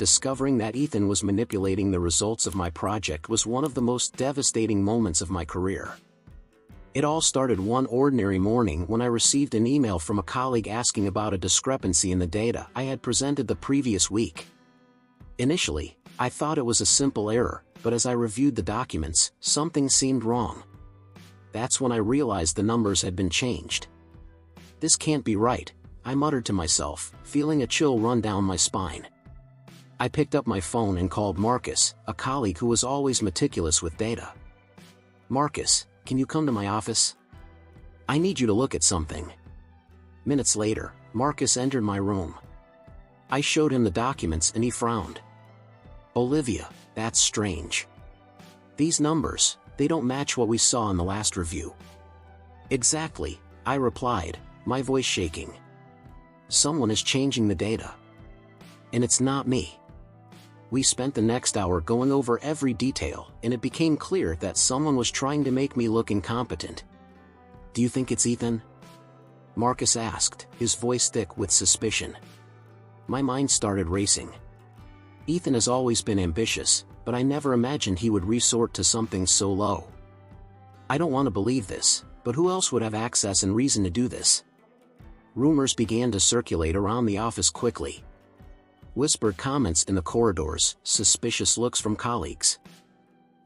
discovering that Ethan was manipulating the results of my project was one of the most devastating moments of my career. It all started one ordinary morning when I received an email from a colleague asking about a discrepancy in the data I had presented the previous week. Initially, I thought it was a simple error, but as I reviewed the documents, something seemed wrong. That's when I realized the numbers had been changed. "This can't be right," I muttered to myself, feeling a chill run down my spine. I picked up my phone and called Marcus, a colleague who was always meticulous with data. "Marcus, can you come to my office? I need you to look at something." Minutes later, Marcus entered my room. I showed him the documents and he frowned. "Olivia, that's strange. These numbers, they don't match what we saw in the last review." "Exactly," I replied, my voice shaking. "Someone is changing the data. And it's not me." We spent the next hour going over every detail, and it became clear that someone was trying to make me look incompetent. "Do you think it's Ethan?" Marcus asked, his voice thick with suspicion. My mind started racing. Ethan has always been ambitious, but I never imagined he would resort to something so low. "I don't want to believe this, but who else would have access and reason to do this?" Rumors began to circulate around the office quickly. Whispered comments in the corridors, suspicious looks from colleagues.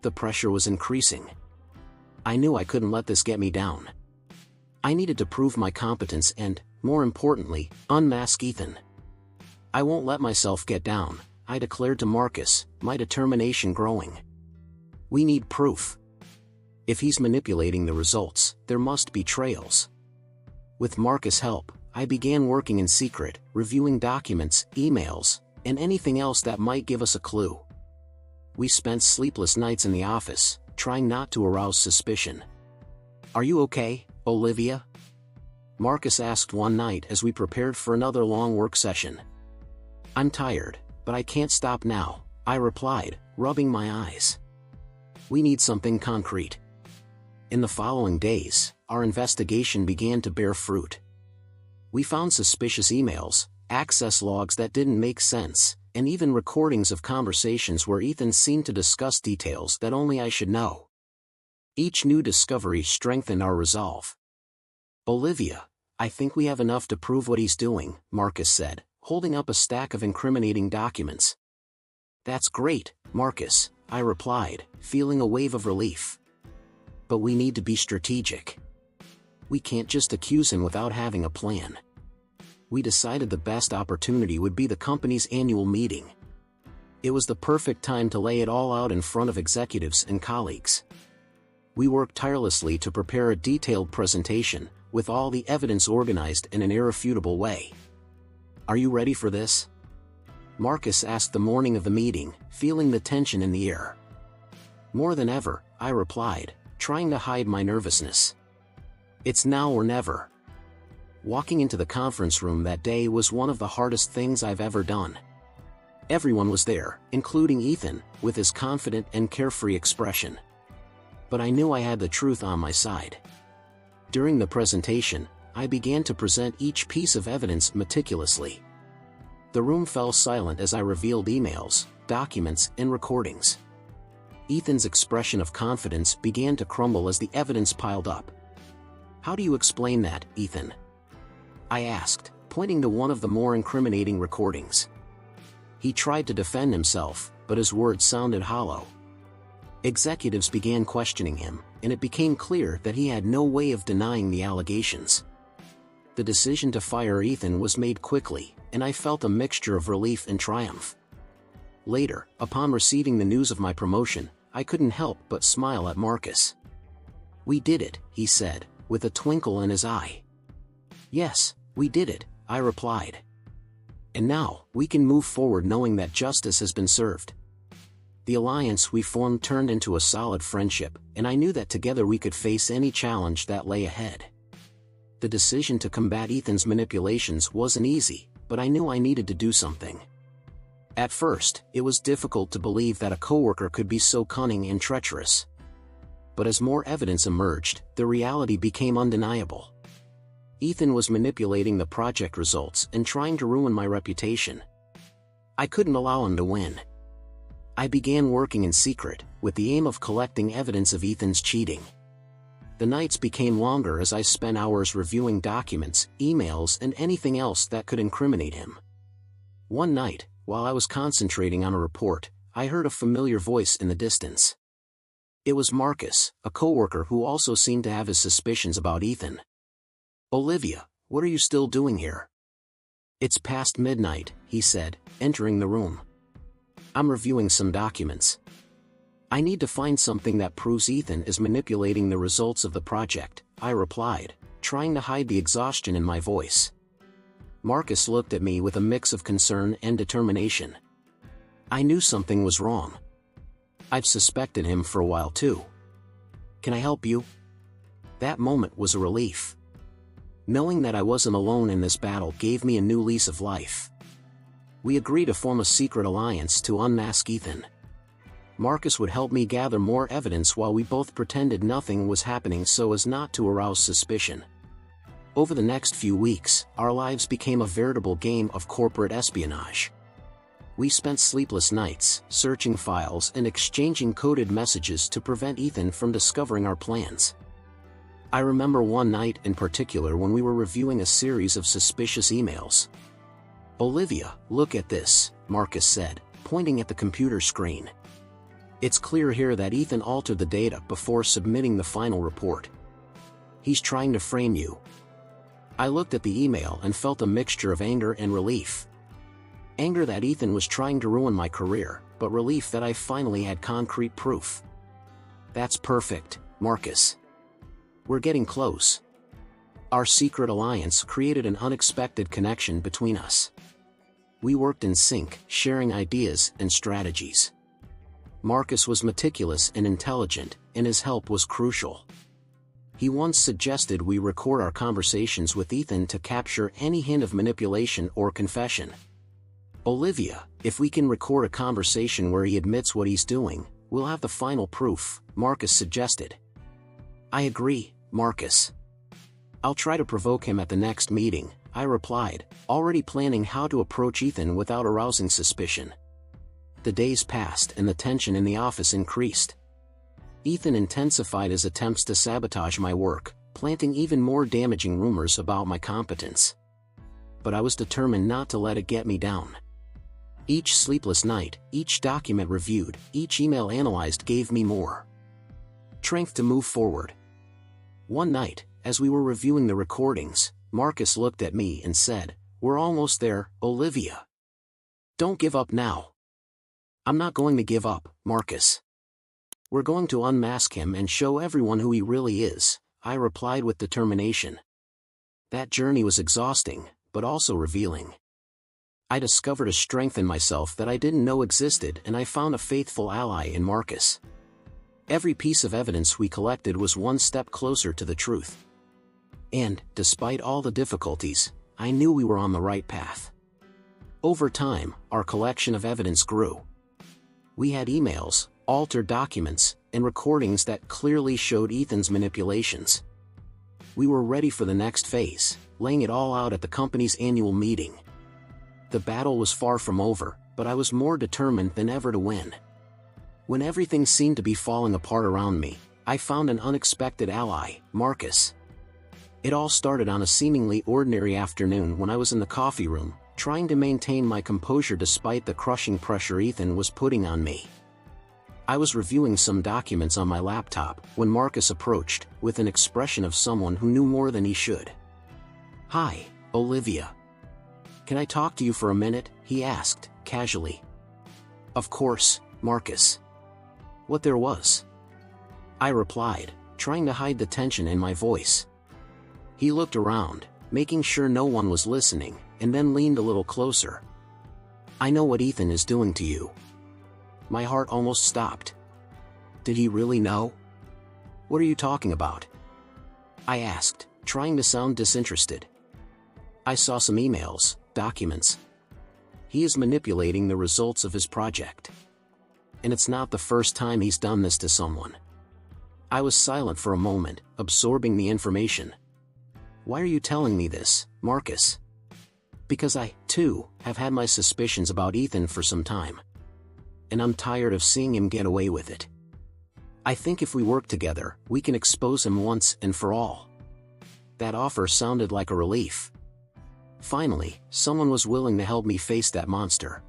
The pressure was increasing. I knew I couldn't let this get me down. I needed to prove my competence and, more importantly, unmask Ethan. "I won't let myself get down," I declared to Marcus, my determination growing. "We need proof. If he's manipulating the results, there must be trails." With Marcus' help, I began working in secret, reviewing documents, emails, and anything else that might give us a clue. We spent sleepless nights in the office, trying not to arouse suspicion. "Are you okay, Olivia?" Marcus asked one night as we prepared for another long work session. "I'm tired, but I can't stop now," I replied, rubbing my eyes. "We need something concrete." In the following days, our investigation began to bear fruit. We found suspicious emails, access logs that didn't make sense, and even recordings of conversations where Ethan seemed to discuss details that only I should know. Each new discovery strengthened our resolve. "Olivia, I think we have enough to prove what he's doing," Marcus said, holding up a stack of incriminating documents. "That's great, Marcus," I replied, feeling a wave of relief. "But we need to be strategic. We can't just accuse him without having a plan." We decided the best opportunity would be the company's annual meeting. It was the perfect time to lay it all out in front of executives and colleagues. We worked tirelessly to prepare a detailed presentation, with all the evidence organized in an irrefutable way. "Are you ready for this?" Marcus asked the morning of the meeting, feeling the tension in the air. "More than ever," I replied, trying to hide my nervousness. "It's now or never." Walking into the conference room that day was one of the hardest things I've ever done. Everyone was there, including Ethan, with his confident and carefree expression. But I knew I had the truth on my side. During the presentation, I began to present each piece of evidence meticulously. The room fell silent as I revealed emails, documents, and recordings. Ethan's expression of confidence began to crumble as the evidence piled up. "How do you explain that, Ethan?" I asked, pointing to one of the more incriminating recordings. He tried to defend himself, but his words sounded hollow. Executives began questioning him, and it became clear that he had no way of denying the allegations. The decision to fire Ethan was made quickly, and I felt a mixture of relief and triumph. Later, upon receiving the news of my promotion, I couldn't help but smile at Marcus. "We did it," he said, with a twinkle in his eye. "Yes, we did it," I replied. "And now, we can move forward knowing that justice has been served." The alliance we formed turned into a solid friendship, and I knew that together we could face any challenge that lay ahead. The decision to combat Ethan's manipulations wasn't easy, but I knew I needed to do something. At first, it was difficult to believe that a coworker could be so cunning and treacherous. But as more evidence emerged, the reality became undeniable. Ethan was manipulating the project results and trying to ruin my reputation. I couldn't allow him to win. I began working in secret, with the aim of collecting evidence of Ethan's cheating. The nights became longer as I spent hours reviewing documents, emails, and anything else that could incriminate him. One night, while I was concentrating on a report, I heard a familiar voice in the distance. It was Marcus, a coworker who also seemed to have his suspicions about Ethan. "Olivia, what are you still doing here?" "It's past midnight," he said, entering the room. "I'm reviewing some documents. I need to find something that proves Ethan is manipulating the results of the project," I replied, trying to hide the exhaustion in my voice. Marcus looked at me with a mix of concern and determination. I knew something was wrong. I've suspected him for a while too. "Can I help you?" That moment was a relief. Knowing that I wasn't alone in this battle gave me a new lease of life. We agreed to form a secret alliance to unmask Ethan. Marcus would help me gather more evidence while we both pretended nothing was happening so as not to arouse suspicion. Over the next few weeks, our lives became a veritable game of corporate espionage. We spent sleepless nights, searching files and exchanging coded messages to prevent Ethan from discovering our plans. I remember one night in particular when we were reviewing a series of suspicious emails. "Olivia, look at this," Marcus said, pointing at the computer screen. "It's clear here that Ethan altered the data before submitting the final report. He's trying to frame you." I looked at the email and felt a mixture of anger and relief. Anger that Ethan was trying to ruin my career, but relief that I finally had concrete proof. "That's perfect, Marcus. We're getting close." Our secret alliance created an unexpected connection between us. We worked in sync, sharing ideas and strategies. Marcus was meticulous and intelligent, and his help was crucial. He once suggested we record our conversations with Ethan to capture any hint of manipulation or confession. "Olivia, if we can record a conversation where he admits what he's doing, we'll have the final proof," Marcus suggested. "I agree, Marcus. I'll try to provoke him at the next meeting," I replied, already planning how to approach Ethan without arousing suspicion. The days passed and the tension in the office increased. Ethan intensified his attempts to sabotage my work, planting even more damaging rumors about my competence. But I was determined not to let it get me down. Each sleepless night, each document reviewed, each email analyzed gave me more strength to move forward. One night, as we were reviewing the recordings, Marcus looked at me and said, "We're almost there, Olivia. Don't give up now." "I'm not going to give up, Marcus. We're going to unmask him and show everyone who he really is," I replied with determination. That journey was exhausting, but also revealing. I discovered a strength in myself that I didn't know existed, and I found a faithful ally in Marcus. Every piece of evidence we collected was one step closer to the truth. And, despite all the difficulties, I knew we were on the right path. Over time, our collection of evidence grew. We had emails, altered documents, and recordings that clearly showed Ethan's manipulations. We were ready for the next phase, laying it all out at the company's annual meeting. The battle was far from over, but I was more determined than ever to win. When everything seemed to be falling apart around me, I found an unexpected ally, Marcus. It all started on a seemingly ordinary afternoon when I was in the coffee room, trying to maintain my composure despite the crushing pressure Ethan was putting on me. I was reviewing some documents on my laptop when Marcus approached, with an expression of someone who knew more than he should. "Hi, Olivia. Can I talk to you for a minute?" he asked, casually. "Of course, Marcus." What there was, I replied, trying to hide the tension in my voice. He looked around, making sure no one was listening, and then leaned a little closer. "I know what Ethan is doing to you." My heart almost stopped. Did he really know? "What are you talking about?" I asked, trying to sound disinterested. "I saw some emails, documents. He is manipulating the results of his project. And it's not the first time he's done this to someone." I was silent for a moment, absorbing the information. "Why are you telling me this, Marcus?" Because I, too, have had my suspicions about Ethan for some time. And I'm tired of seeing him get away with it. I think if we work together, we can expose him once and for all. That offer sounded like a relief. Finally, someone was willing to help me face that monster.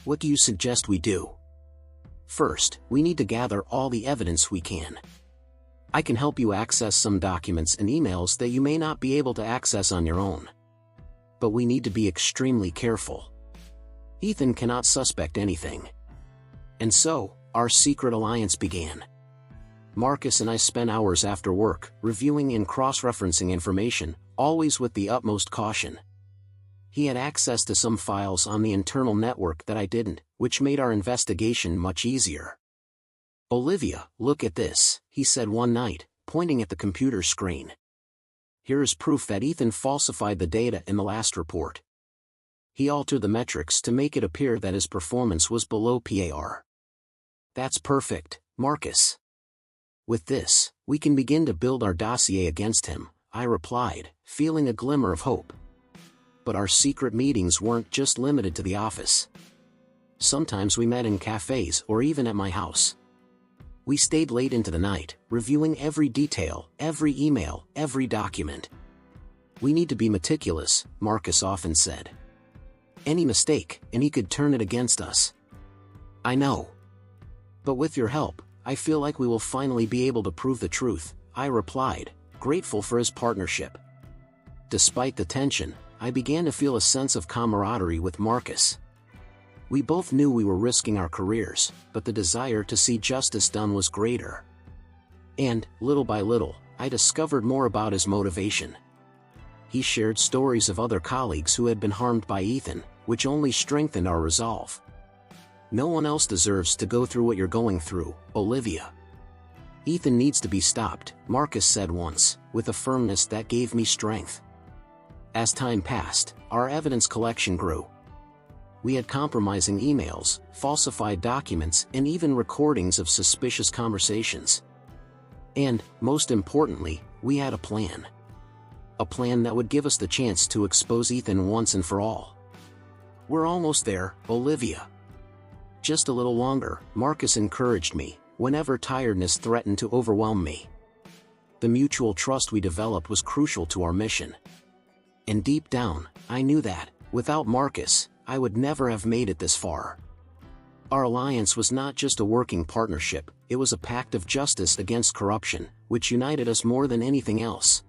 What do you suggest we do? First, we need to gather all the evidence we can. I can help you access some documents and emails that you may not be able to access on your own. But we need to be extremely careful. Ethan cannot suspect anything. And so, our secret alliance began. Marcus and I spent hours after work, reviewing and cross-referencing information, always with the utmost caution. He had access to some files on the internal network that I didn't, which made our investigation much easier. "Olivia, look at this," he said one night, pointing at the computer screen. "Here is proof that Ethan falsified the data in the last report. He altered the metrics to make it appear that his performance was below par. That's perfect, Marcus. With this, we can begin to build our dossier against him," I replied, feeling a glimmer of hope. But our secret meetings weren't just limited to the office. Sometimes we met in cafes or even at my house. We stayed late into the night, reviewing every detail, every email, every document. "We need to be meticulous," Marcus often said. "Any mistake, and he could turn it against us." "I know. But with your help, I feel like we will finally be able to prove the truth," I replied, grateful for his partnership. Despite the tension, I began to feel a sense of camaraderie with Marcus. We both knew we were risking our careers, but the desire to see justice done was greater. And, little by little, I discovered more about his motivation. He shared stories of other colleagues who had been harmed by Ethan, which only strengthened our resolve. "No one else deserves to go through what you're going through, Olivia. Ethan needs to be stopped," Marcus said once, with a firmness that gave me strength. As time passed, our evidence collection grew. We had compromising emails, falsified documents, and even recordings of suspicious conversations. And, most importantly, we had a plan. A plan that would give us the chance to expose Ethan once and for all. "We're almost there, Olivia. Just a little longer," Marcus encouraged me, whenever tiredness threatened to overwhelm me. The mutual trust we developed was crucial to our mission. And deep down, I knew that, without Marcus, I would never have made it this far. Our alliance was not just a working partnership, it was a pact of justice against corruption, which united us more than anything else.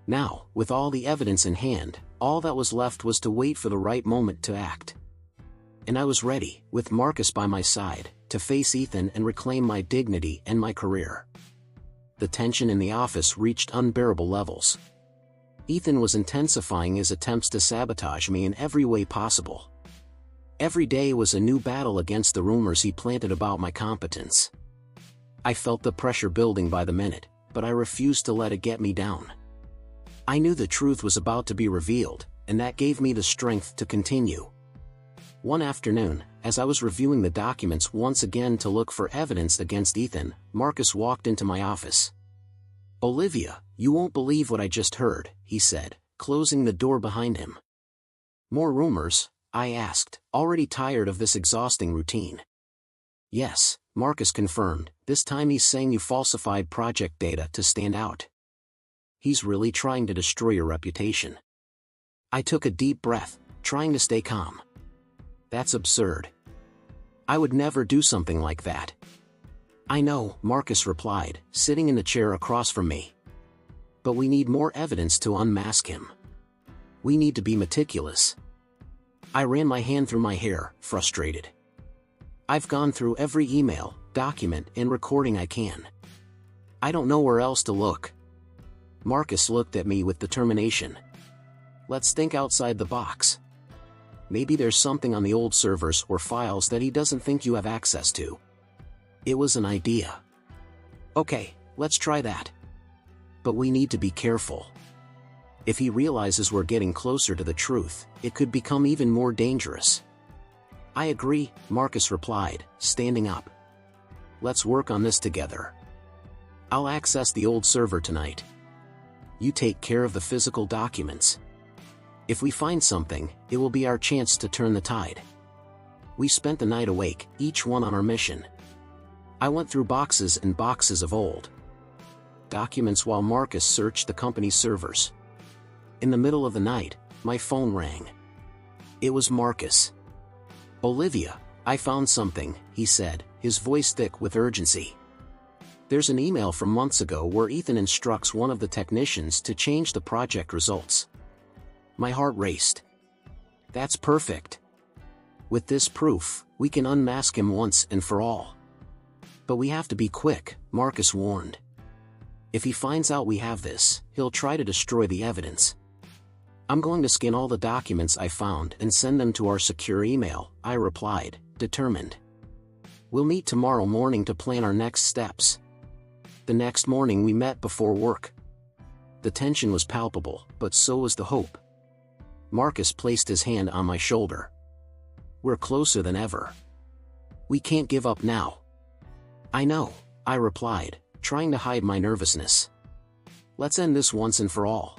Now, with all the evidence in hand, all that was left was to wait for the right moment to act. And I was ready, with Marcus by my side, to face Ethan and reclaim my dignity and my career. The tension in the office reached unbearable levels. Ethan was intensifying his attempts to sabotage me in every way possible. Every day was a new battle against the rumors he planted about my competence. I felt the pressure building by the minute, but I refused to let it get me down. I knew the truth was about to be revealed, and that gave me the strength to continue. One afternoon, as I was reviewing the documents once again to look for evidence against Ethan, Marcus walked into my office. "Olivia, you won't believe what I just heard," he said, closing the door behind him. "More rumors?" I asked, already tired of this exhausting routine. "Yes," Marcus confirmed, "this time he's saying you falsified project data to stand out. He's really trying to destroy your reputation." I took a deep breath, trying to stay calm. "That's absurd. I would never do something like that." "I know," Marcus replied, sitting in the chair across from me. "But we need more evidence to unmask him. We need to be meticulous." I ran my hand through my hair, frustrated. "I've gone through every email, document, and recording I can. I don't know where else to look." Marcus looked at me with determination. "Let's think outside the box. Maybe there's something on the old servers or files that he doesn't think you have access to." It was an idea. "Okay, let's try that. But we need to be careful. If he realizes we're getting closer to the truth, it could become even more dangerous." "I agree," Marcus replied, standing up. "Let's work on this together. I'll access the old server tonight. You take care of the physical documents. If we find something, it will be our chance to turn the tide. We spent the night awake, each one on our mission. I went through boxes and boxes of old documents while Marcus searched the company's servers. In the middle of the night, my phone rang. It was Marcus. "Olivia, I found something," he said, his voice thick with urgency. "There's an email from months ago where Ethan instructs one of the technicians to change the project results." My heart raced. That's perfect. With this proof, we can unmask him once and for all. But we have to be quick, Marcus warned. If he finds out we have this, he'll try to destroy the evidence. "I'm going to scan all the documents I found and send them to our secure email," I replied, determined. "We'll meet tomorrow morning to plan our next steps." The next morning we met before work. The tension was palpable, but so was the hope. Marcus placed his hand on my shoulder. "We're closer than ever. We can't give up now." "I know," I replied, trying to hide my nervousness. "Let's end this once and for all."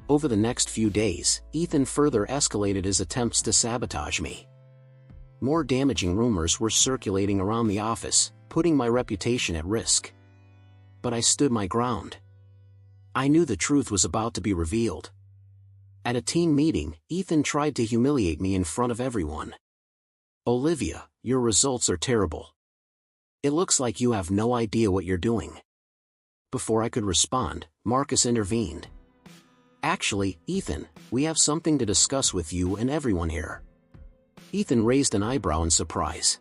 Over the next few days, Ethan further escalated his attempts to sabotage me. More damaging rumors were circulating around the office, putting my reputation at risk. But I stood my ground. I knew the truth was about to be revealed. At a team meeting, Ethan tried to humiliate me in front of everyone. "Olivia, your results are terrible. It looks like you have no idea what you're doing." Before I could respond, Marcus intervened. "Actually, Ethan, we have something to discuss with you and everyone here." Ethan raised an eyebrow in surprise.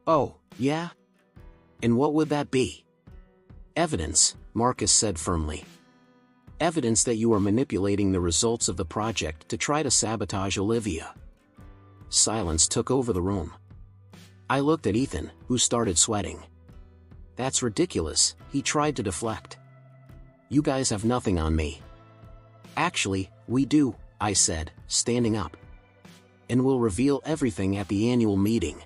"Oh, yeah? And what would that be?" "Evidence," Marcus said firmly. "Evidence that you are manipulating the results of the project to try to sabotage Olivia." Silence took over the room. I looked at Ethan, who started sweating. "That's ridiculous," he tried to deflect. "You guys have nothing on me." "Actually, we do," I said, standing up. "And we'll reveal everything at the annual meeting."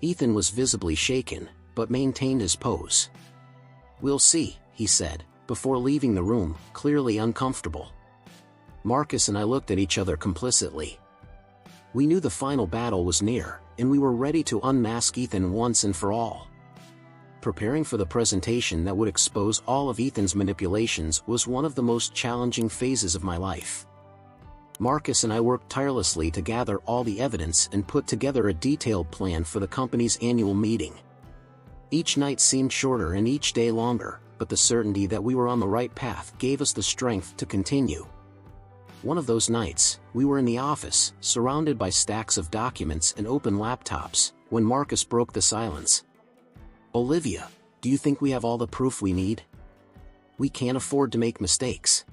Ethan was visibly shaken, but maintained his pose. "We'll see," he said, before leaving the room, clearly uncomfortable. Marcus and I looked at each other complicitly. We knew the final battle was near, and we were ready to unmask Ethan once and for all. Preparing for the presentation that would expose all of Ethan's manipulations was one of the most challenging phases of my life. Marcus and I worked tirelessly to gather all the evidence and put together a detailed plan for the company's annual meeting. Each night seemed shorter and each day longer, but the certainty that we were on the right path gave us the strength to continue. One of those nights, we were in the office, surrounded by stacks of documents and open laptops, when Marcus broke the silence. "Olivia, do you think we have all the proof we need? We can't afford to make mistakes."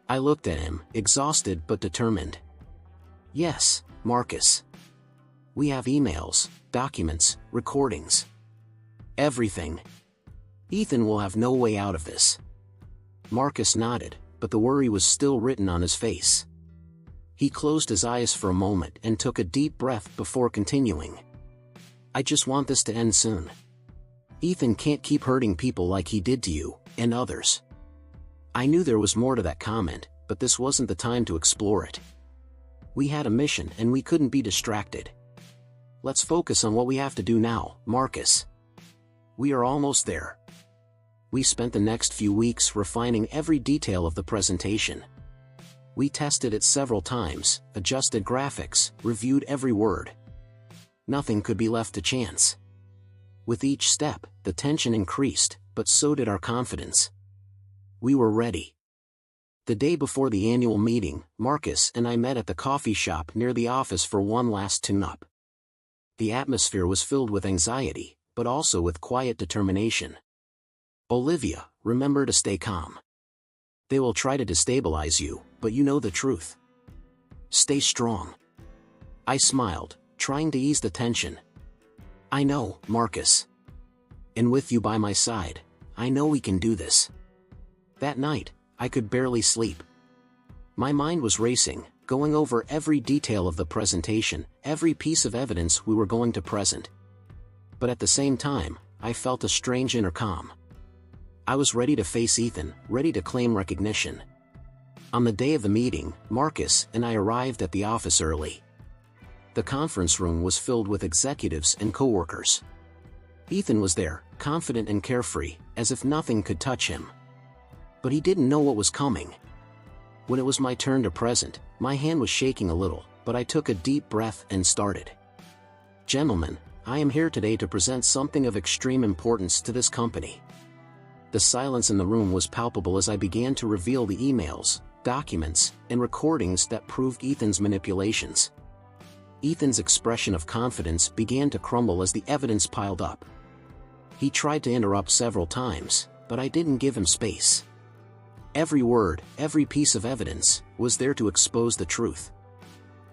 I looked at him, exhausted but determined. "Yes, Marcus. We have emails, documents, recordings. Everything. Ethan will have no way out of this." Marcus nodded, but the worry was still written on his face. He closed his eyes for a moment and took a deep breath before continuing. "I just want this to end soon. Ethan can't keep hurting people like he did to you, and others." I knew there was more to that comment, but this wasn't the time to explore it. We had a mission and we couldn't be distracted. "Let's focus on what we have to do now, Marcus. We are almost there." We spent the next few weeks refining every detail of the presentation. We tested it several times, adjusted graphics, reviewed every word. Nothing could be left to chance. With each step, the tension increased, but so did our confidence. We were ready. The day before the annual meeting, Marcus and I met at the coffee shop near the office for one last tune-up. The atmosphere was filled with anxiety, but also with quiet determination. "Olivia, remember to stay calm. They will try to destabilize you, but you know the truth. Stay strong." I smiled, trying to ease the tension. "I know, Marcus. And with you by my side, I know we can do this." That night, I could barely sleep. My mind was racing, going over every detail of the presentation, every piece of evidence we were going to present. But at the same time, I felt a strange inner calm. I was ready to face Ethan, ready to claim recognition. On the day of the meeting, Marcus and I arrived at the office early. The conference room was filled with executives and coworkers. Ethan was there, confident and carefree, as if nothing could touch him. But he didn't know what was coming. When it was my turn to present, my hand was shaking a little, but I took a deep breath and started. Gentlemen, I am here today to present something of extreme importance to this company. The silence in the room was palpable as I began to reveal the emails, documents, and recordings that proved Ethan's manipulations. Ethan's expression of confidence began to crumble as the evidence piled up. He tried to interrupt several times, but I didn't give him space. Every word, every piece of evidence, was there to expose the truth.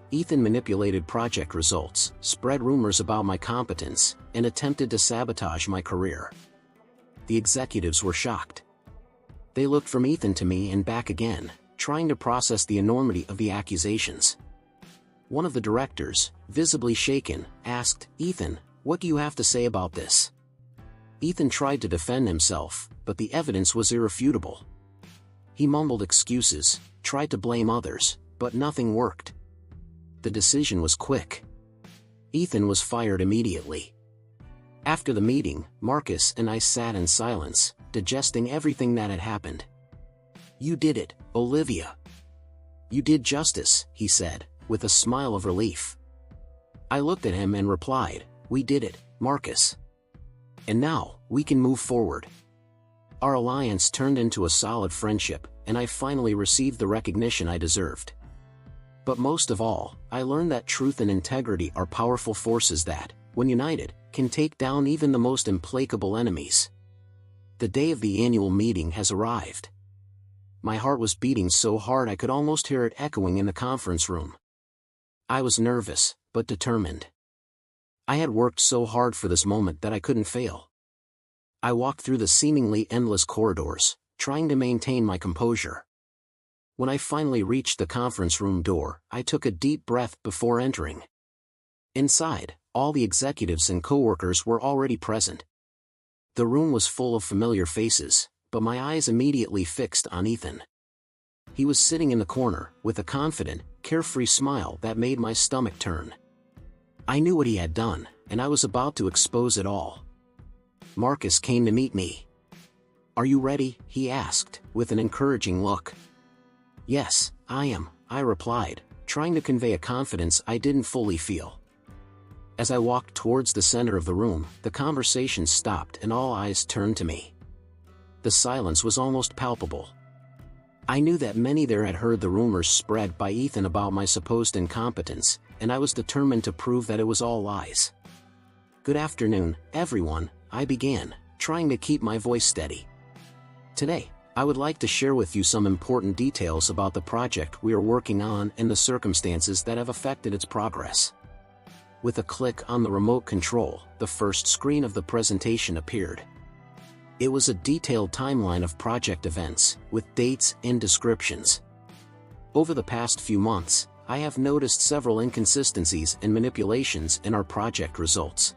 Ethan manipulated project results, spread rumors about my competence, and attempted to sabotage my career. The executives were shocked. They looked from Ethan to me and back again, trying to process the enormity of the accusations. One of the directors, visibly shaken, asked, "Ethan, what do you have to say about this?" Ethan tried to defend himself, but the evidence was irrefutable. He mumbled excuses, tried to blame others, but nothing worked. The decision was quick. Ethan was fired immediately. After the meeting, Marcus and I sat in silence, digesting everything that had happened. "You did it, Olivia. You did justice," he said, with a smile of relief. I looked at him and replied, "We did it, Marcus. And now, we can move forward." Our alliance turned into a solid friendship, and I finally received the recognition I deserved. But most of all, I learned that truth and integrity are powerful forces that, when united, can take down even the most implacable enemies. The day of the annual meeting has arrived. My heart was beating so hard I could almost hear it echoing in the conference room. I was nervous, but determined. I had worked so hard for this moment that I couldn't fail. I walked through the seemingly endless corridors, trying to maintain my composure. When I finally reached the conference room door, I took a deep breath before entering. Inside, all the executives and coworkers were already present. The room was full of familiar faces, but my eyes immediately fixed on Ethan. He was sitting in the corner, with a confident, carefree smile that made my stomach turn. I knew what he had done, and I was about to expose it all. Marcus came to meet me. "Are you ready?" he asked, with an encouraging look. "Yes, I am," I replied, trying to convey a confidence I didn't fully feel. As I walked towards the center of the room, the conversation stopped and all eyes turned to me. The silence was almost palpable. I knew that many there had heard the rumors spread by Ethan about my supposed incompetence, and I was determined to prove that it was all lies. "Good afternoon, everyone," I began, trying to keep my voice steady. "Today, I would like to share with you some important details about the project we are working on and the circumstances that have affected its progress." With a click on the remote control, the first screen of the presentation appeared. It was a detailed timeline of project events, with dates and descriptions. Over the past few months, I have noticed several inconsistencies and manipulations in our project results.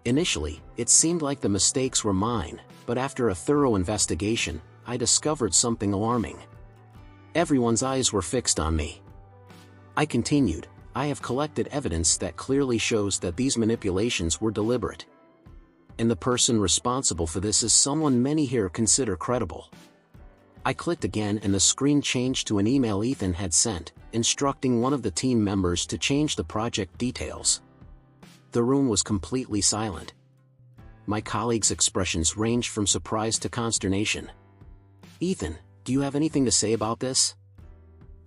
Initially, it seemed like the mistakes were mine, but after a thorough investigation, I discovered something alarming. Everyone's eyes were fixed on me. I continued, "I have collected evidence that clearly shows that these manipulations were deliberate. And the person responsible for this is someone many here consider credible." I clicked again and the screen changed to an email Ethan had sent, instructing one of the team members to change the project details. The room was completely silent. My colleagues' expressions ranged from surprise to consternation. "Ethan, do you have anything to say about this?"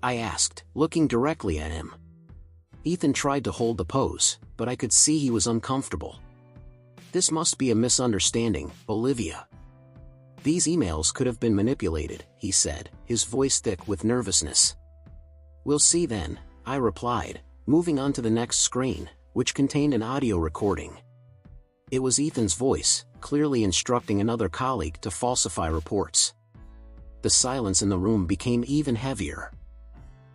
I asked, looking directly at him. Ethan tried to hold the pose, but I could see he was uncomfortable. "This must be a misunderstanding, Olivia. These emails could have been manipulated," he said, his voice thick with nervousness. "We'll see then," I replied, moving on to the next screen, which contained an audio recording. It was Ethan's voice, clearly instructing another colleague to falsify reports. The silence in the room became even heavier.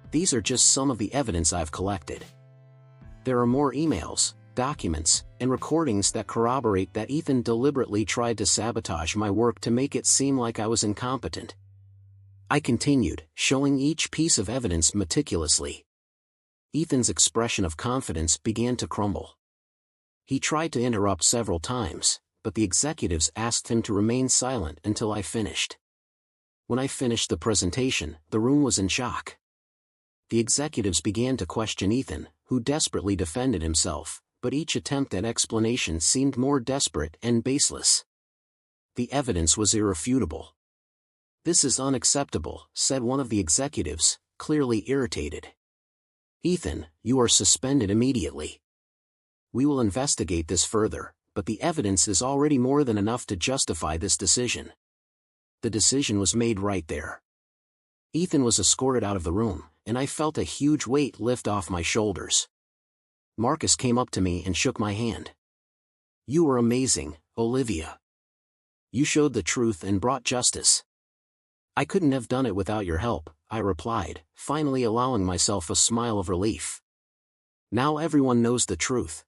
"These are just some of the evidence I've collected. There are more emails, documents, and recordings that corroborate that Ethan deliberately tried to sabotage my work to make it seem like I was incompetent." I continued, showing each piece of evidence meticulously. Ethan's expression of confidence began to crumble. He tried to interrupt several times, but the executives asked him to remain silent until I finished. When I finished the presentation, the room was in shock. The executives began to question Ethan, who desperately defended himself, but each attempt at explanation seemed more desperate and baseless. The evidence was irrefutable. "This is unacceptable," said one of the executives, clearly irritated. "Ethan, you are suspended immediately. We will investigate this further, but the evidence is already more than enough to justify this decision." The decision was made right there. Ethan was escorted out of the room, and I felt a huge weight lift off my shoulders. Marcus came up to me and shook my hand. "You were amazing, Olivia. You showed the truth and brought justice." "I couldn't have done it without your help," I replied, finally allowing myself a smile of relief. "Now everyone knows the truth."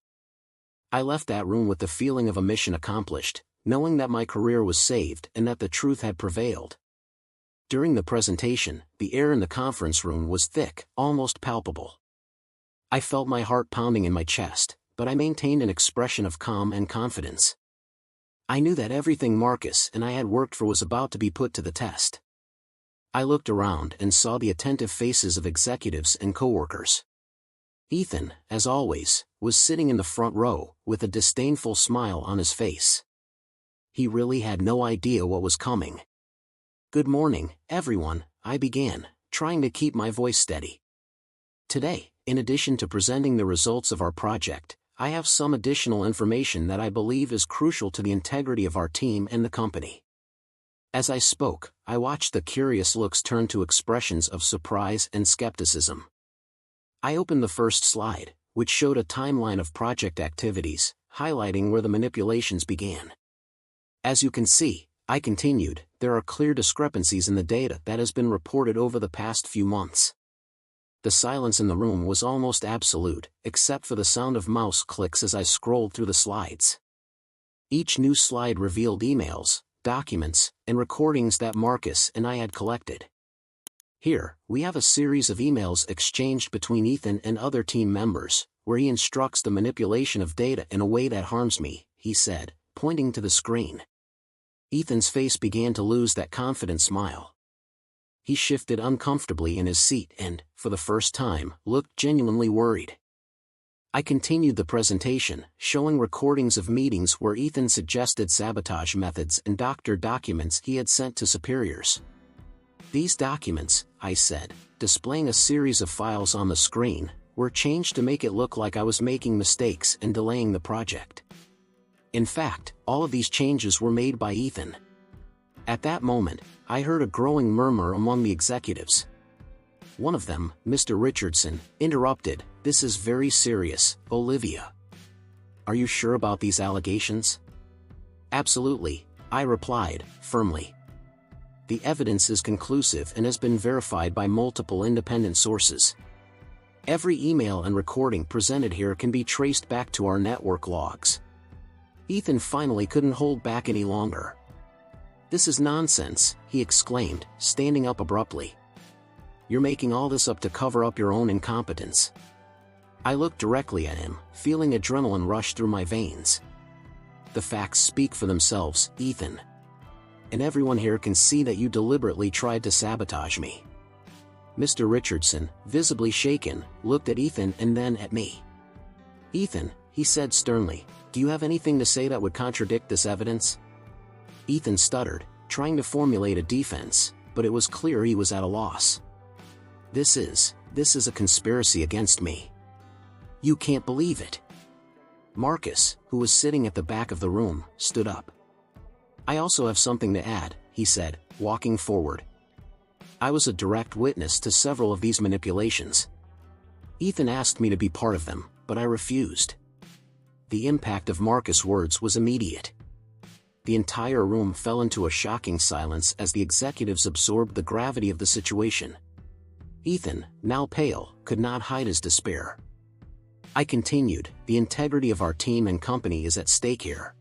I left that room with the feeling of a mission accomplished, knowing that my career was saved and that the truth had prevailed. During the presentation, the air in the conference room was thick, almost palpable. I felt my heart pounding in my chest, but I maintained an expression of calm and confidence. I knew that everything Marcus and I had worked for was about to be put to the test. I looked around and saw the attentive faces of executives and coworkers. Ethan, as always, was sitting in the front row, with a disdainful smile on his face. He really had no idea what was coming. "Good morning, everyone," I began, trying to keep my voice steady. "Today, in addition to presenting the results of our project, I have some additional information that I believe is crucial to the integrity of our team and the company." As I spoke, I watched the curious looks turn to expressions of surprise and skepticism. I opened the first slide, which showed a timeline of project activities, highlighting where the manipulations began. "As you can see," I continued, "there are clear discrepancies in the data that has been reported over the past few months." The silence in the room was almost absolute, except for the sound of mouse clicks as I scrolled through the slides. Each new slide revealed emails, documents, and recordings that Marcus and I had collected. "Here, we have a series of emails exchanged between Ethan and other team members, where he instructs the manipulation of data in a way that harms me," he said, pointing to the screen. Ethan's face began to lose that confident smile. He shifted uncomfortably in his seat and, for the first time, looked genuinely worried. I continued the presentation, showing recordings of meetings where Ethan suggested sabotage methods and doctored documents he had sent to superiors. "These documents," I said, displaying a series of files on the screen, "were changed to make it look like I was making mistakes and delaying the project. In fact, all of these changes were made by Ethan." At that moment, I heard a growing murmur among the executives. One of them, Mr. Richardson, interrupted, "This is very serious, Olivia. Are you sure about these allegations?" "Absolutely," I replied, firmly. "The evidence is conclusive and has been verified by multiple independent sources. Every email and recording presented here can be traced back to our network logs." Ethan finally couldn't hold back any longer. "This is nonsense," he exclaimed, standing up abruptly. "You're making all this up to cover up your own incompetence." I looked directly at him, feeling adrenaline rush through my veins. "The facts speak for themselves, Ethan. And everyone here can see that you deliberately tried to sabotage me." Mr. Richardson, visibly shaken, looked at Ethan and then at me. "Ethan," he said sternly, "do you have anything to say that would contradict this evidence?" Ethan stuttered, trying to formulate a defense, but it was clear he was at a loss. This is a conspiracy against me. You can't believe it." Marcus, who was sitting at the back of the room, stood up. "I also have something to add," he said, walking forward. "I was a direct witness to several of these manipulations. Ethan asked me to be part of them, but I refused." The impact of Marcus' words was immediate. The entire room fell into a shocking silence as the executives absorbed the gravity of the situation. Ethan, now pale, could not hide his despair. I continued, "The integrity of our team and company is at stake here.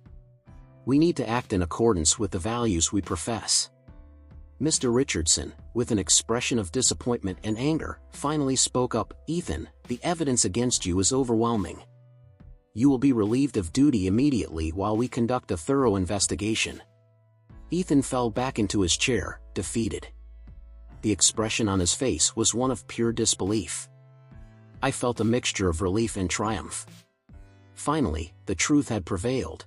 We need to act in accordance with the values we profess." Mr. Richardson, with an expression of disappointment and anger, finally spoke up, "Ethan, the evidence against you is overwhelming. You will be relieved of duty immediately while we conduct a thorough investigation." Ethan fell back into his chair, defeated. The expression on his face was one of pure disbelief. I felt a mixture of relief and triumph. Finally, the truth had prevailed.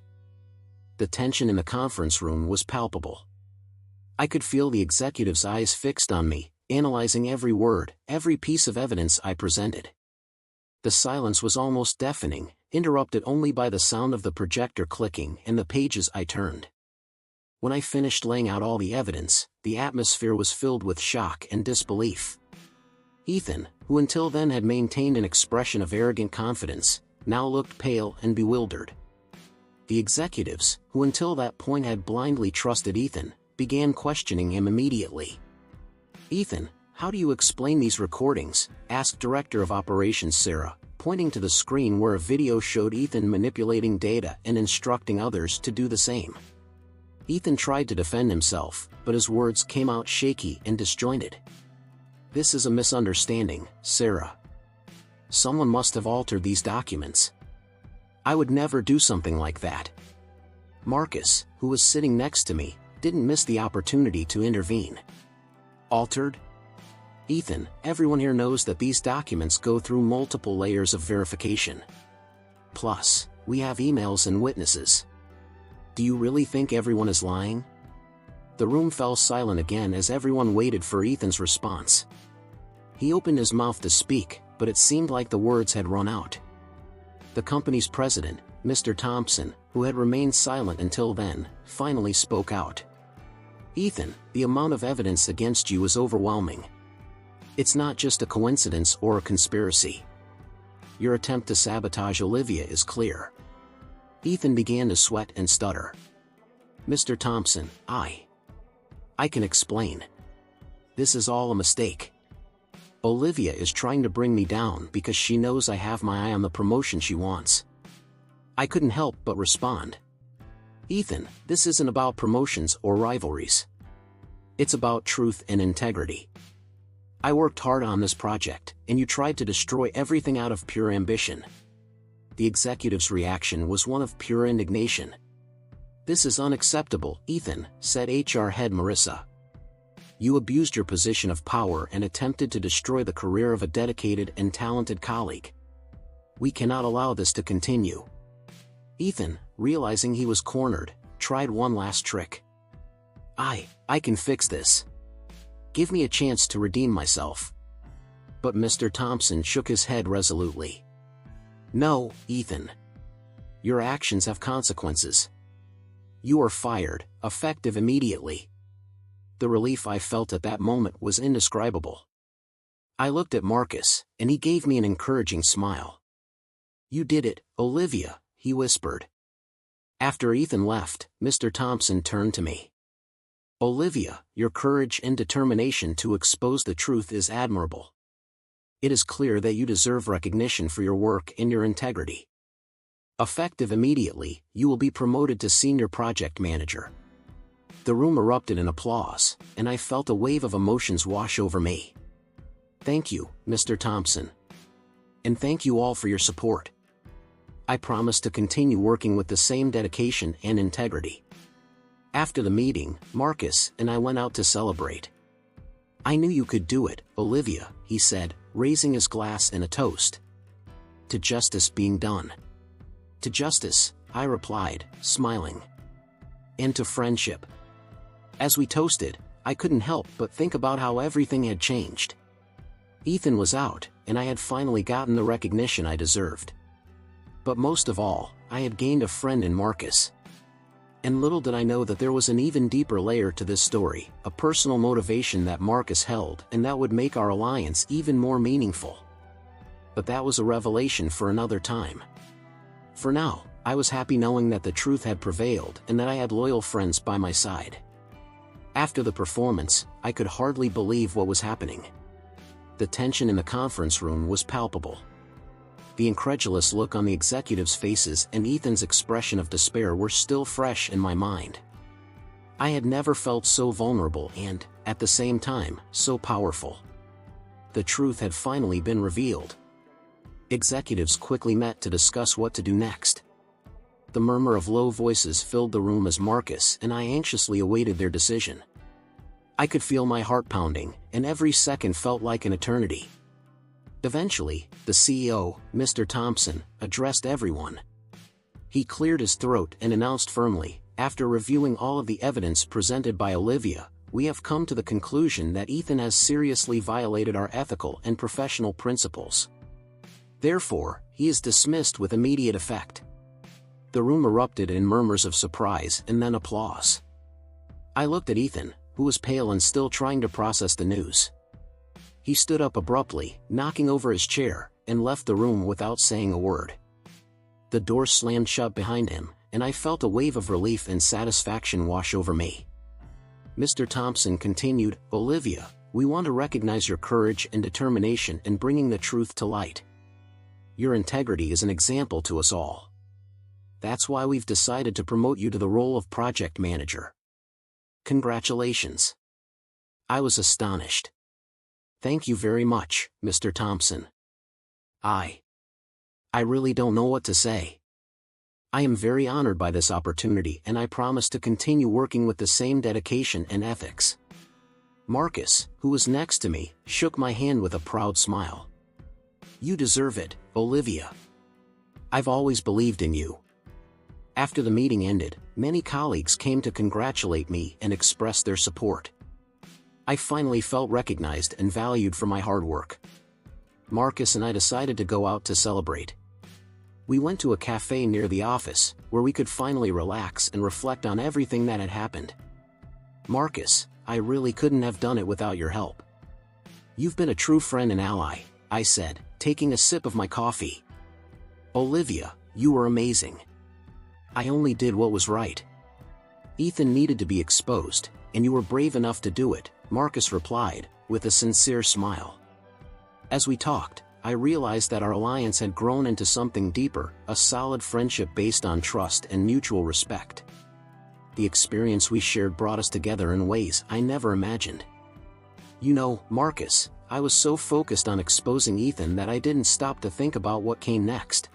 The tension in the conference room was palpable. I could feel the executive's eyes fixed on me, analyzing every word, every piece of evidence I presented. The silence was almost deafening, interrupted only by the sound of the projector clicking and the pages I turned. When I finished laying out all the evidence, the atmosphere was filled with shock and disbelief. Ethan, who until then had maintained an expression of arrogant confidence, now looked pale and bewildered. The executives, who until that point had blindly trusted Ethan, began questioning him immediately. "Ethan, how do you explain these recordings?" asked Director of Operations Sarah, pointing to the screen where a video showed Ethan manipulating data and instructing others to do the same. Ethan tried to defend himself, but his words came out shaky and disjointed. "This is a misunderstanding, Sarah. Someone must have altered these documents. I would never do something like that." Marcus, who was sitting next to me, didn't miss the opportunity to intervene. "Altered? Ethan, everyone here knows that these documents go through multiple layers of verification. Plus, we have emails and witnesses. Do you really think everyone is lying?" The room fell silent again as everyone waited for Ethan's response. He opened his mouth to speak, but it seemed like the words had run out. The company's president, Mr. Thompson, who had remained silent until then, finally spoke out. "Ethan, the amount of evidence against you is overwhelming. It's not just a coincidence or a conspiracy. Your attempt to sabotage Olivia is clear." Ethan began to sweat and stutter. "Mr. Thompson, I can explain. This is all a mistake. Olivia is trying to bring me down because she knows I have my eye on the promotion she wants." I couldn't help but respond. "Ethan, this isn't about promotions or rivalries. It's about truth and integrity. I worked hard on this project, and you tried to destroy everything out of pure ambition." The executive's reaction was one of pure indignation. "This is unacceptable, Ethan," said HR head Marissa. "You abused your position of power and attempted to destroy the career of a dedicated and talented colleague. We cannot allow this to continue." Ethan, realizing he was cornered, tried one last trick. I can fix this. Give me a chance to redeem myself." But Mr. Thompson shook his head resolutely. "No, Ethan. Your actions have consequences. You are fired, effective immediately." The relief I felt at that moment was indescribable. I looked at Marcus, and he gave me an encouraging smile. "You did it, Olivia," he whispered. After Ethan left, Mr. Thompson turned to me. "Olivia, your courage and determination to expose the truth is admirable. It is clear that you deserve recognition for your work and your integrity. Effective immediately, you will be promoted to Senior Project Manager." The room erupted in applause, and I felt a wave of emotions wash over me. "Thank you, Mr. Thompson. And thank you all for your support. I promise to continue working with the same dedication and integrity." After the meeting, Marcus and I went out to celebrate. "I knew you could do it, Olivia," he said, raising his glass in a toast. "To justice being done." "To justice," I replied, smiling. "And to friendship." As we toasted, I couldn't help but think about how everything had changed. Ethan was out, and I had finally gotten the recognition I deserved. But most of all, I had gained a friend in Marcus. And little did I know that there was an even deeper layer to this story, a personal motivation that Marcus held and that would make our alliance even more meaningful. But that was a revelation for another time. For now, I was happy knowing that the truth had prevailed and that I had loyal friends by my side. After the performance, I could hardly believe what was happening. The tension in the conference room was palpable. The incredulous look on the executives' faces and Ethan's expression of despair were still fresh in my mind. I had never felt so vulnerable and, at the same time, so powerful. The truth had finally been revealed. Executives quickly met to discuss what to do next. The murmur of low voices filled the room as Marcus and I anxiously awaited their decision. I could feel my heart pounding, and every second felt like an eternity. Eventually, the CEO, Mr. Thompson, addressed everyone. He cleared his throat and announced firmly, "After reviewing all of the evidence presented by Olivia, we have come to the conclusion that Ethan has seriously violated our ethical and professional principles. Therefore, he is dismissed with immediate effect." The room erupted in murmurs of surprise and then applause. I looked at Ethan, who was pale and still trying to process the news. He stood up abruptly, knocking over his chair, and left the room without saying a word. The door slammed shut behind him, and I felt a wave of relief and satisfaction wash over me. Mr. Thompson continued, "Olivia, we want to recognize your courage and determination in bringing the truth to light. Your integrity is an example to us all. That's why we've decided to promote you to the role of project manager. Congratulations." I was astonished. "Thank you very much, Mr. Thompson. I really don't know what to say. I am very honored by this opportunity and I promise to continue working with the same dedication and ethics." Marcus, who was next to me, shook my hand with a proud smile. "You deserve it, Olivia. I've always believed in you." After the meeting ended, many colleagues came to congratulate me and express their support. I finally felt recognized and valued for my hard work. Marcus and I decided to go out to celebrate. We went to a cafe near the office, where we could finally relax and reflect on everything that had happened. "Marcus, I really couldn't have done it without your help. You've been a true friend and ally," I said, taking a sip of my coffee. "Olivia, you were amazing. I only did what was right." "Ethan needed to be exposed, and you were brave enough to do it," Marcus replied, with a sincere smile. As we talked, I realized that our alliance had grown into something deeper, a solid friendship based on trust and mutual respect. The experience we shared brought us together in ways I never imagined. "You know, Marcus, I was so focused on exposing Ethan that I didn't stop to think about what came next.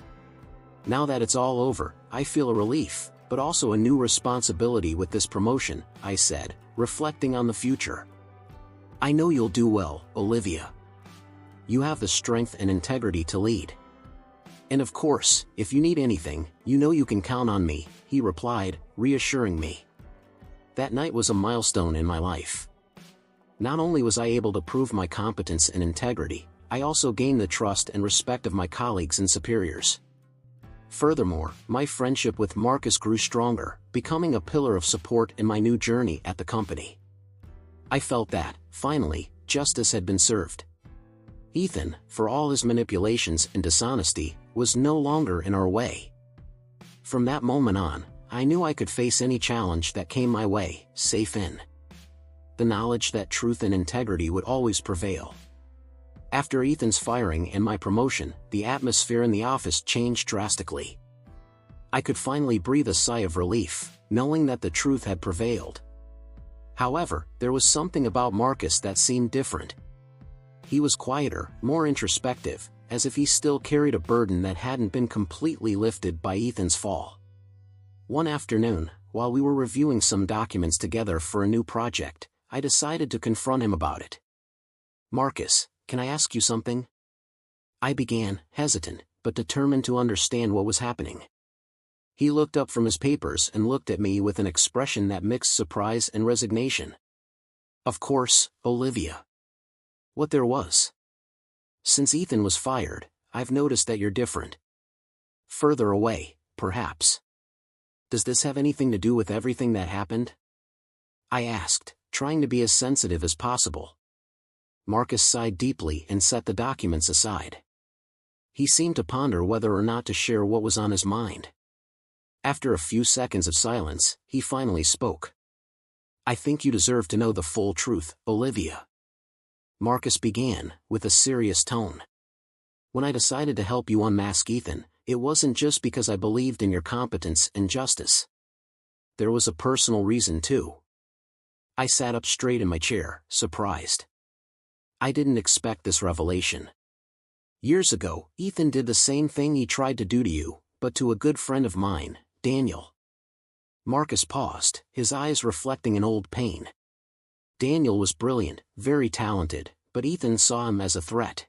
Now that it's all over, I feel a relief, but also a new responsibility with this promotion," I said, reflecting on the future. "I know you'll do well, Olivia. You have the strength and integrity to lead. And of course, if you need anything, you know you can count on me," he replied, reassuring me. That night was a milestone in my life. Not only was I able to prove my competence and integrity, I also gained the trust and respect of my colleagues and superiors. Furthermore, my friendship with Marcus grew stronger, becoming a pillar of support in my new journey at the company. I felt that, finally, justice had been served. Ethan, for all his manipulations and dishonesty, was no longer in our way. From that moment on, I knew I could face any challenge that came my way, safe in the knowledge that truth and integrity would always prevail. After Ethan's firing and my promotion, the atmosphere in the office changed drastically. I could finally breathe a sigh of relief, knowing that the truth had prevailed. However, there was something about Marcus that seemed different. He was quieter, more introspective, as if he still carried a burden that hadn't been completely lifted by Ethan's fall. One afternoon, while we were reviewing some documents together for a new project, I decided to confront him about it. "Marcus, can I ask you something?" I began, hesitant, but determined to understand what was happening. He looked up from his papers and looked at me with an expression that mixed surprise and resignation. "Of course, Olivia. What there was. Since Ethan was fired, I've noticed that you're different. Further away, perhaps. Does this have anything to do with everything that happened?" I asked, trying to be as sensitive as possible. Marcus sighed deeply and set the documents aside. He seemed to ponder whether or not to share what was on his mind. After a few seconds of silence, he finally spoke. "I think you deserve to know the full truth, Olivia." Marcus began, with a serious tone. "When I decided to help you unmask Ethan, it wasn't just because I believed in your competence and justice. There was a personal reason too. I sat up straight in my chair, surprised. I didn't expect this revelation. Years ago, Ethan did the same thing he tried to do to you, but to a good friend of mine, Daniel. Marcus paused, his eyes reflecting an old pain. Daniel was brilliant, very talented, but Ethan saw him as a threat.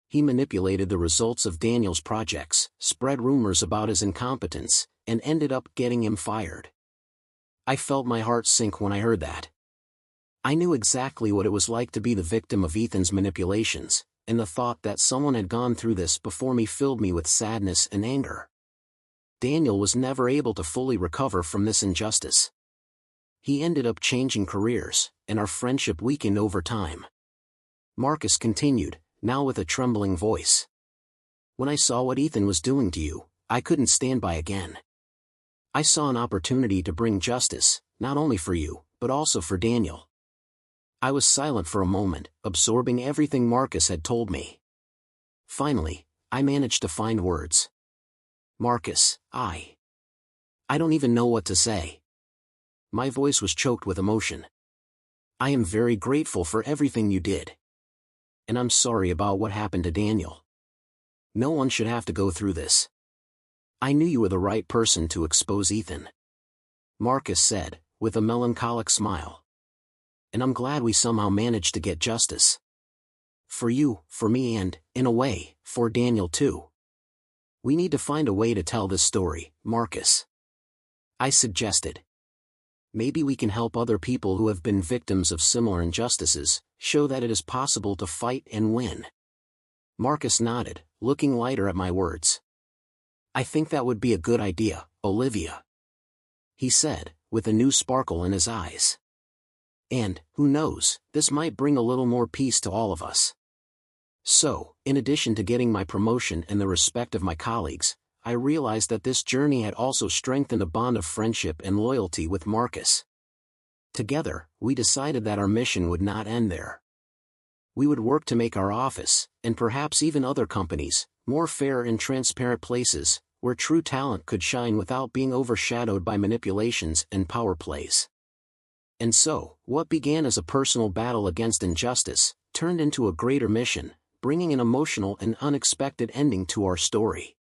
He manipulated the results of Daniel's projects, spread rumors about his incompetence, and ended up getting him fired. I felt my heart sink when I heard that. I knew exactly what it was like to be the victim of Ethan's manipulations, and the thought that someone had gone through this before me filled me with sadness and anger. Daniel was never able to fully recover from this injustice. He ended up changing careers, and our friendship weakened over time. Marcus continued, now with a trembling voice. When I saw what Ethan was doing to you, I couldn't stand by again. I saw an opportunity to bring justice, not only for you, but also for Daniel. I was silent for a moment, absorbing everything Marcus had told me. Finally, I managed to find words. Marcus, I don't even know what to say. My voice was choked with emotion. I am very grateful for everything you did. And I'm sorry about what happened to Daniel. No one should have to go through this. I knew you were the right person to expose Ethan. Marcus said, with a melancholic smile. And I'm glad we somehow managed to get justice. For you, for me and, in a way, for Daniel too. We need to find a way to tell this story, Marcus. I suggested. Maybe we can help other people who have been victims of similar injustices, show that it is possible to fight and win. Marcus nodded, looking lighter at my words. I think that would be a good idea, Olivia. He said, with a new sparkle in his eyes. And, who knows, this might bring a little more peace to all of us. So, in addition to getting my promotion and the respect of my colleagues, I realized that this journey had also strengthened a bond of friendship and loyalty with Marcus. Together, we decided that our mission would not end there. We would work to make our office, and perhaps even other companies, more fair and transparent places, where true talent could shine without being overshadowed by manipulations and power plays. And so, what began as a personal battle against injustice, turned into a greater mission, bringing an emotional and unexpected ending to our story.